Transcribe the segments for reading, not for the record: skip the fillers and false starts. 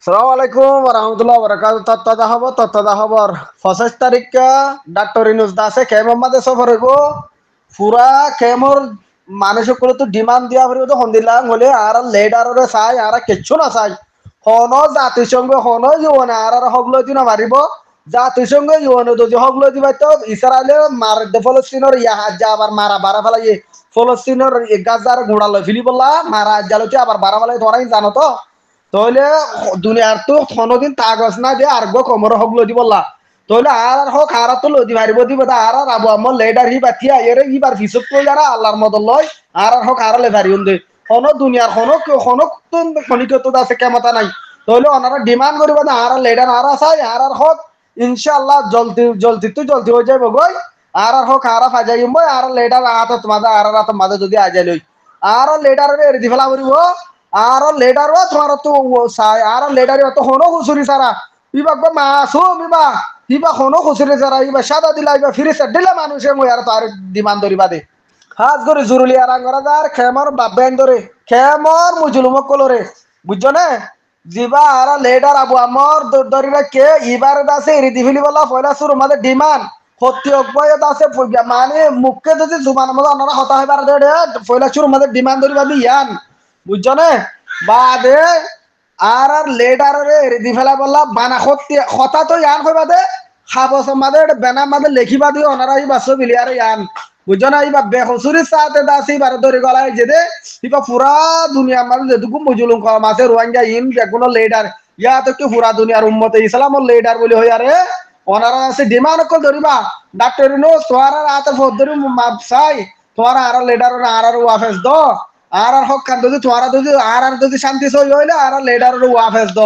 সালামু আলাইকুম রহমতুল্লাহ বরকাত তত্ত্বাদা খবর 25 তারিখে ডাক্তার ইনুস দাসে কে মোহাম্মদে সফর হইব পুরা কেমর মানুষ করে তো ডিমান্ড দিয়া হইব তো হন্দিল্লা হলে আর লেডাররে চাই আর কিচ্ছু না চাই হন জাতিসংঘ হন ইউনে আর হগলো দিন মারিব জাতিসংঘ ইউনে যদি হগলো দিবা তো ইসরায়েলে মার ফলস্তিনের ইয়া আবার মারা বারা ফেলাই ফলস্তিনের গাজার ঘোড়া লই ফিলি বললা মারা জালতে আবার বারা ফেলাই ধরাই জানো তো তাহলে দুনিয়ার তো কোনোদিন কাগজ না দিয়ে আর কমর হক লদি বললা তাহলে আর হোক আর তো লদি মারিব দিব আর আবু আমল লেডার হি বাতিয়া এরে ইবার ফিসুক তো যারা আল্লাহর মদল লয় আর হোক আর লে পারি উন্দে কোন দুনিয়ার কোন খনিক তো আছে কেমতা নাই তাহলে ওনারা ডিমান্ড করিব না আর লেডার আর চাই আর হোক ইনশাআল্লাহ জলদি হয়ে যাবে গই আর হোক আর ফাজাইম আর লেডার আত তোমাদের আর রাত মাঝে যদি আজাই লই আর লেডার এর দি ফেলা করিব আর লেডারও তোমার তো চাই আর লেডারি তো হনো খুচুরি সারা ইবা মাসু ইবা ইবা হনো খুচুরি সারা ইবা সাদা দিলা ইবা ফিরে দিলে মানুষে মই আর তো আর ডিমান্ড ধরিবা দে হাজ করে জুরুলি আর আঙ্গরা যার খেমর বাবেন ধরে খেমর মুজুলুমক কলরে বুঝছো না জিবা আর লেডার আবু আমর ধরিবা কে ইবার দাসে রিদি ফিলি বলা পয়লা শুরু আমাদের ডিমান্ড সত্যি অব্যয় দাসে মানে মুখে যদি জুবান মধ্যে অন্যরা হতা হইবার পয়লা শুরু আমাদের ডিমান্ড ধরিবা দিয়ান বুঝছো না বাদে আর লেডার রে রেডি ফেলা বললা বানা হতা তো ইয়ান কইবা দে খাবস মাদে বেনা মাদে লেখিবা দিও ওনারা এই বাসো বিলিয়ার ইয়ান বুঝছো না ইবা বেহসুরি সাথে দাসি বার ধরে গলায় যে দে ইবা পুরা দুনিয়া মাদে যেটুকু মুজুলুম কম আছে রোহিঙ্গা ইন বেগুনো লেডার ইয়া তো কি পুরা দুনিয়ার উম্মতে ইসলামর লেডার বলি হই আরে ওনারা আছে ডিমান্ড কল ধরিবা ডাক্তার নো তোয়ারা রাতে ফোদ ধরি মাপসাই তোয়ারা আর লেডার আর ওয়াফেস দো আর হক কান যদি তোরা যদি শান্তি সই হইলে আর লেডার ওয়াফেস দ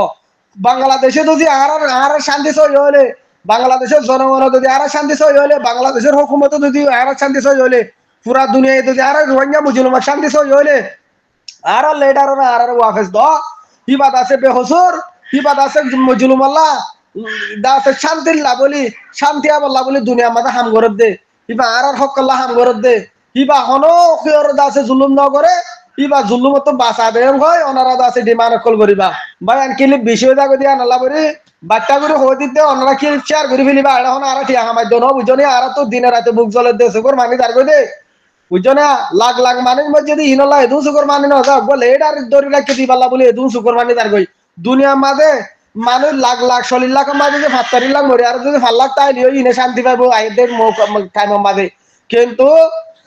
বাংলাদেশে যদি আর শান্তি সই হইলে বাংলাদেশের জনগণ যদি আর শান্তি সই হইলে বাংলাদেশের হুকুমত যদি আর শান্তি সই হইলে পুরা দুনিয়ায় যদি আর রোহিঙ্গা মুসলমান শান্তি সই হইলে আর লেডার আর ওয়াফেস দ হিবাদ আছে বেহসুর হিবাদ আছে মুসলমাল্লাহ দাসে শান্তিল্লা বলি শান্তি আবল্লা বলি দুনিয়া মাথা হাম গরব দে হিবা আর হকল্লা হাম গরব দে ইবা হনো কিয়র দাসে জুলুম ন করে ইবা জুলুম তো বাসা দেন হয় ওনারা দাসে ডিমান্ড কল করিবা ভাই আনকিলি বিষয় দা গদি আনলা বরি বাচ্চা গুলো হই দিতে ওনারা কি শেয়ার করি ফেলিবা আর হন আর ঠিক আমার দনো বুঝনি আর তো দিনে রাতে বুক জলে দে সুগর মানি দার গদে বুঝছো না লাখ লাখ মানুষ মধ্যে যদি ইনলা এদু সুগর মানি না যা বলে এডার দরি লাখ দিবাল্লা বলে এদু সুগর মানি দার গই দুনিয়া মাঝে মানুষ লাখ লাখ 40 লাখ মাঝে যে 70 লাখ মরে আর যদি 5 লাখ তাই লিও ইনে শান্তি পাবো আইদের টাইম মাঝে কিন্তু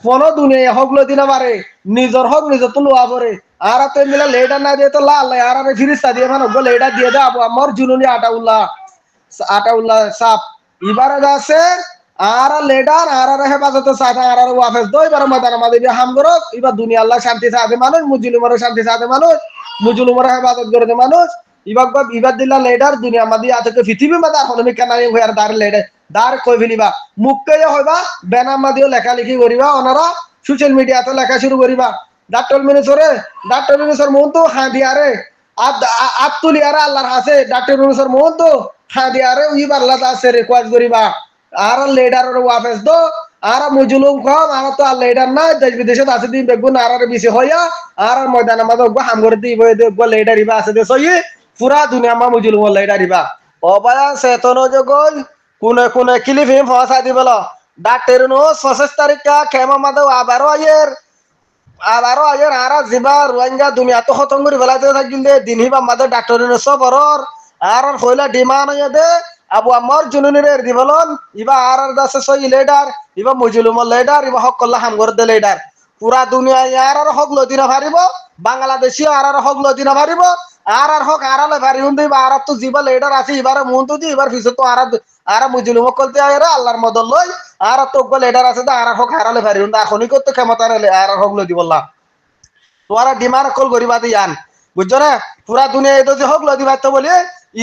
কোন দুনিয়া হকলো দিনা পারে নিজের হক নিজে তো লোয়া পরে আর তো মিলা লেডার না দিয়ে তো লাল আর আমি ফিরিস্তা দিয়ে মানে লেডার দিয়ে দাও আমার জুনুনি আটাউল্লাহ সাপ এবারে আছে আর লেডার আর হেফাজত সাথে আর ওয়াফেস দো এবার ময়দান আমাদের হাম করো এবার দুনিয়া আল্লাহ শান্তি সাথে মানুষ মুজলিমের শান্তি সাথে মানুষ মুজলিমের হেফাজত করে মানুষ ইবাদ দিল্লা লেডার দুনিয়া মাদি আছে পৃথিবী মাদা হলমি কেন হইয়ার দার লেডার দার কই ফেলিবা মুখকে হইবা বেনাম মাদিও লেখালেখি করিবা ওনারা সোশ্যাল মিডিয়াতে লেখা শুরু করিবা ডাক্তার মিনিসর মন তো হ্যাঁ দিয়ারে আত তুলি আরে আল্লাহর হাসে ডাক্তার মিনিসর মন তো হ্যাঁ দিয়ারে ইবার আল্লাহ আছে রিকোয়েস্ট করিবা আর লেডারের ওয়াফেস দো আর মুজলুম কম আর তো আর লেডার না দেশ বিদেশে আছে দিন বেগুন আর বেশি হইয়া আর ময়দান মাঝে হাম করে দিব লেডার ইবা আছে দেশ পুরা দুনিয়া মা মুজলুম লেডার ইবা অবায়া চেতন জগল কোনে কোনে ক্লিপ হিম ফসা দিবল ডাক্তার নো 25 তারিখা খেমা মাদে আবারও আয়ের আর জিবা রোহিঙ্গা দুনিয়া তো খতম করে ফেলাইতে থাকিল দে দিন হিবা মাদে ডাক্তার নো সবরর আর হইলা ডিমান্ড হইয়া দে আবু আমার জুনুনিরে দিবলন ইবা আর দাসে সই লেডার ইবা মুজলুম লেডার ইবা হক কল্লা হাম করে দে লেডার পুরা দুনিয়া আর হক লদিনা পারিব বাংলাদেশি আর হক লদিনা পারিব আর হক আরালে পারি হুন দিবা আর তো জিবা লেডার আছে এবারে মন তো দি এবার ফিসে তো আর মুজলুম কলতে আরে আল্লাহর মদল লই আর তো লেডার আছে আর হক হারালে পারি হুন এখনই করতে ক্ষমতা আর হক লদি বললা তোরা ডিমান্ড কল করিবা দিয়ান বুঝছো না পুরা দুনিয়া এতো যে হক লদি ভাই তো বলি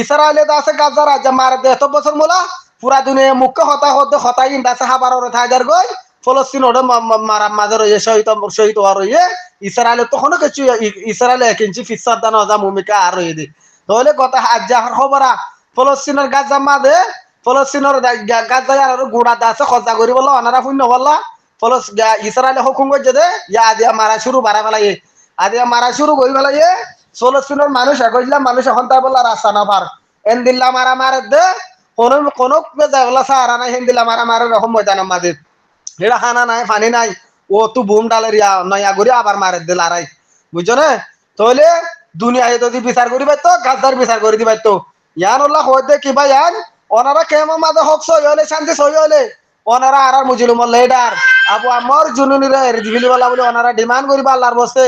ইসরায়েলে আছে গাজা রাজা মার দে এত বছর মোলা পুরা দুনিয়া মুখ্য হতা ইন্দাসে হাবাররে থাকার গই ফলস্তিন ওটা মারা মাঝে রয়ে শহীদ হওয়া রয়ে ইসরায়েলে তখন কিছু ইসরায়েলে কিনছি ফিসার দান হজা ভূমিকা আর রয়ে দি তাহলে কথা হাজার খবরা ফলস্তিনের গাজা মাঝে ফলস্তিনের গাজা আর গুড়া দা আছে খজা করি বললো অনারা শূন্য বললা ইসরায়েলে হুকুম করছে দে ইয়া আদিয়া মারা শুরু বাড়া ফেলাই আদিয়া মারা শুরু করি ফেলাই ফলস্তিনের মানুষ একইলা মানুষ এখন তাই বললা রাস্তা না পার এন দিল্লা মারা মারে দে কোনো বেজাগলা সারা নাই হেন দিল্লা মারা মারে রকম ময়দানের মাঝে এটা খানা নাই পানি নাই ও তো বুম ডালেরিয়া নয়া করে আবার মারে দে লড়াই বুঝছো না তাহলে দুনিয়ায় যদি বিচার করি পাইতো গাছদার বিচার করে দি পাইতো ইয়ান ওল্লা হইতে কি ভাই ইয়ান ওনারা কেমন মাঝে হক সই হলে শান্তি সই হলে ওনারা আর মুজিলুমর লিডার আবু আমর জুনুনিরে রিজিবিলি বলা বলে ওনারা ডিমান্ড করিবা আল্লাহর বসে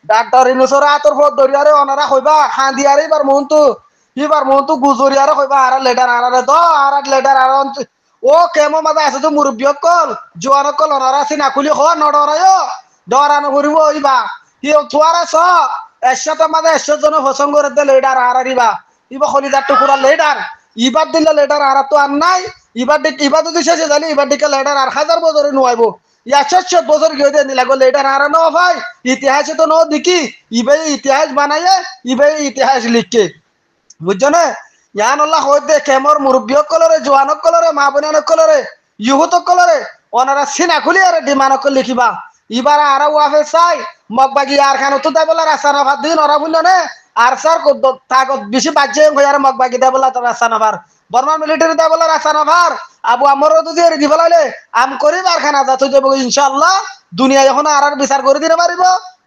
ডাক্তার ইনুসরা আতর ফদ দরিয়ারে ওনারা কইবা হাঁদিয়ারে এবার মহন্তু গুজরিয়ারে কইবা আর লিডার আর দ আর লিডার আর ও কেমন মাঝে আছে তো মুরব্বী কল জোয়ান কল ওনারা চিনা খুলি হ নডরায়ও ডরানো করিব ইবা কি তোয়ারা স একশত মাঝে 100 জন ফসং করে দে লিডার আর আরিবা ইবা খলিদার টুকুরা লিডার ইবার দিলে লিডার আর তো আর নাই ইবার যদি শেষে জানি ইবার দিকে লিডার আর 1000 বছরে নুয়াইবো 100 বছর গিয়ে দিয়ে নিলাগো লিডার আর ন ভাই ইতিহাসে তো ন দেখি ইবে ইতিহাস বানাইয়ে ইবে ইতিহাস লিখকে বুঝছো না ইয়ান আল্লাহ হইতে কেমর মুরব্বী কলরে জোয়ান কলরে মা বোন কলরে ইহুত কলরে ওনারা সিনা খুলি আর ডিমান্ড করে লিখিবা ইবার আর ওয়াফে চাই মগবাগি আর খান তো তাই বলা রাস্তা না ভাত দিন ওরা বুঝলো না আর স্যার তাগত বেশি বাজে হয়ে আর মগবাগি দেয় বলা রাস্তা না ভার বর্মা মিলিটারি দেয় বলা রাস্তা না ভার আবু আমরও যদি এর দি বলাইলে আম করি বার খানা যা তুই যাবো ইনশাআল্লাহ দুনিয়া যখন আর বিচার করে দিতে পারিব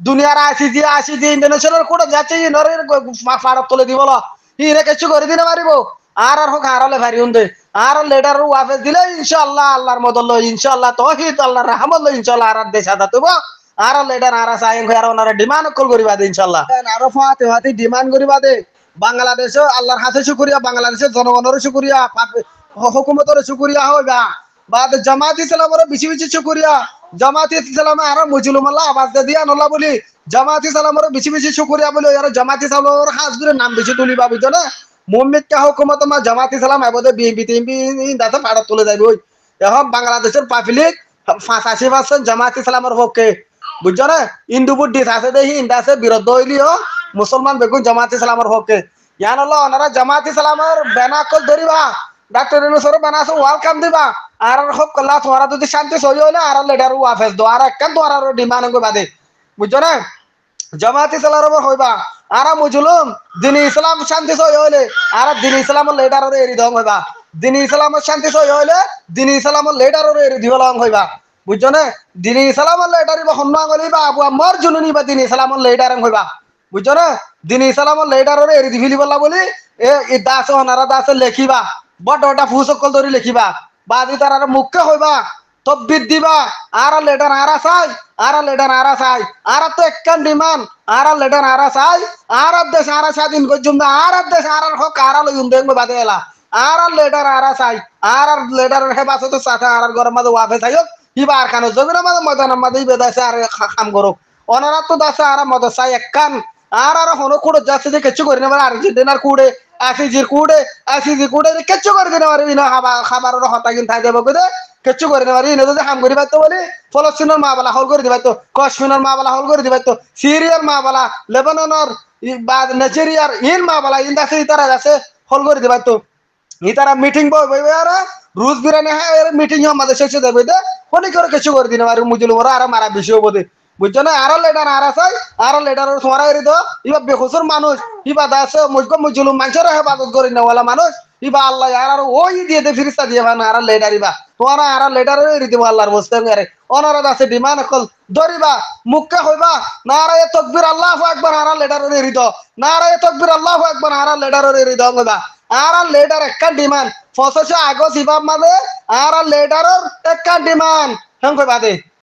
দুনিয়ার আসি যে ইন্টারন্যাশনাল কোর্টে যাচ্ছে ইনরের ফাড়ত তুলে দিব ইনে কিছু করে দিতে পারিব আর হোক হারালে ভারি হুন্দে আর লেটার ওয়াফেস দিলে ইনশাআল্লাহ আল্লাহর মদল ইনশাআল্লাহ তৌহিদ আল্লাহর রহমত ইনশাআল্লাহ আর দেশ আদা তুব আর লেটার আর সাইন আর ওনারে ডিমান্ড কল করিবা দে ইনশাআল্লাহ আর ফাতে ডিমান্ড করিবা দে বাংলাদেশে আল্লাহর হাতে শুকরিয়া বাংলাদেশের জনগণের শুকরিয়া হুকুমতের শুকরিয়া হইবা বাদ জামাত ইসলামের বেশি বেশি শুকরিয়া জামাত ইসলামে আর মুজলুমাল্লাহ আওয়াজ দিয়া নল্লা বলি জামাত ইসলামের বেশি বেশি শুকরিয়া বলি আর জামাত ইসলামের হাজরে নাম বেশি তুলিবা বুঝছো না মুমিত কা হুকুমত মা জামাত ইসলাম এবদে বিএনপি টিএমপি দাতা পাড়া তুলে যাইব এখন বাংলাদেশের পাবলিক 85% জামাত ইসলামের পক্ষে বুঝছো না হিন্দু বুদ্ধিস্ট আছে দেখি হিন্দু আছে বিরোধ হইলিও মুসলমান বেগুন জামাত ইসলামের পক্ষে ইয়ান আল্লাহ ওনারা জামাত ইসলামের বেনাকল ধরিবা ডাক্তার ইউনূসের বানাছে ওয়েলকাম দিবা আর হোক কল্লা তোরা যদি শান্তি সই হইলে আর লিডার ওয়াফেস দো আর একখান তো আর ডিমান্ড কই বাদে বুঝছো না জামাত ইসলামের হইবা আর মুজলুম দিন ইসলাম শান্তি সই হইলে আর দিন ইসলামের লিডারের এরি দং হইবা দিন ইসলামের শান্তি সই হইলে দিন ইসলামের লিডারের এরি দিবলং হইবা বুঝছো না দিন ইসলামের লিডার বা হন্নাং হইবা আবু আমর জুনুনি বা দিন ইসলামের লিডার হইবা বুঝছো না দিন ইসলামের লিডারের এরি দিবিলি বলা বলি এ দাস ওনারা দাস লেখিবা বড়টা ফুসকল ধরি লিখিবা বাদি তার মুখ্য হইবা তকবীর দিবা আর লেডার আরা চাই আর লেডার আরা চাই আর তো একখান ডিমান্ড আর লেডার আরা চাই আর দেশ আরা স্বাধীন করছুম না আর দেশ আর হক আর লইম দেখবে বাদে এলা আর লেডার আরা চাই আর লেডার হেবাসত সাথে আর গরম মাঝে ওয়াফে চাই ইবা আর খানো জমির মাঝে ময়দানের মাঝে বেদাইছে আর কাম করো ওনারা তো দাসে আর মদ চাই একখান আর হনো কুড়ো যাচ্ছে যে কিছু করে নেবার আর্জেন্টিনার কুড়ে আসিজি কুড়ে কিচ্ছু করে দিতে পারবি না খাবার হতা কিন থাই দেবো দে কিচ্ছু করে দিতে পারবি না যদি হাম করি পাইতো বলি ফলস্তিনের মা বালা হল করে দিবাইতো কাশ্মীরের মা বালা হল করে দিবাইতো সিরিয়ার মা বালা লেবাননের বা নাইজেরিয়ার ইন মা বালা ইন দাসে ইতারা আছে হল করে দিবাইতো ইতারা মিটিং বইবে আর রুশ বিরানি হ্যাঁ মিটিং আমাদের শেষে দেবে দে ফোনই করে কিছু করে দিতে পারবি মুজলুমরা আর মারা বেশি হবো দে বুঝছো না আর লেডার আর চাই আর লেডার সোয়ারা এরি তো ইবা বেখুসুর মানুষ ইবা দাসে মুজলুম মানুষের হেফাজত করে নেওয়ালা মানুষ ইবা আল্লাহ আর ওই দিয়ে দে ফিরিস্তা দিয়ে ভান আর লেডার ইবা তোমারা আর লেডার এরি দিব আল্লাহর বসতে আরে ওনারা দাসে ডিমান্ড কল ধরিবা মুক্কা হইবা নারায়ে তাকবীর আল্লাহু আকবার আর লেডার এরি তো নারায়ে তাকবীর আল্লাহু আকবার আর লেডার এরি দাও হইবা আর লেডার একটা ডিমান্ড 25 আগস্ট ইবা মানে আর লেডারের একটা ডিমান্ড হেন কই বাদে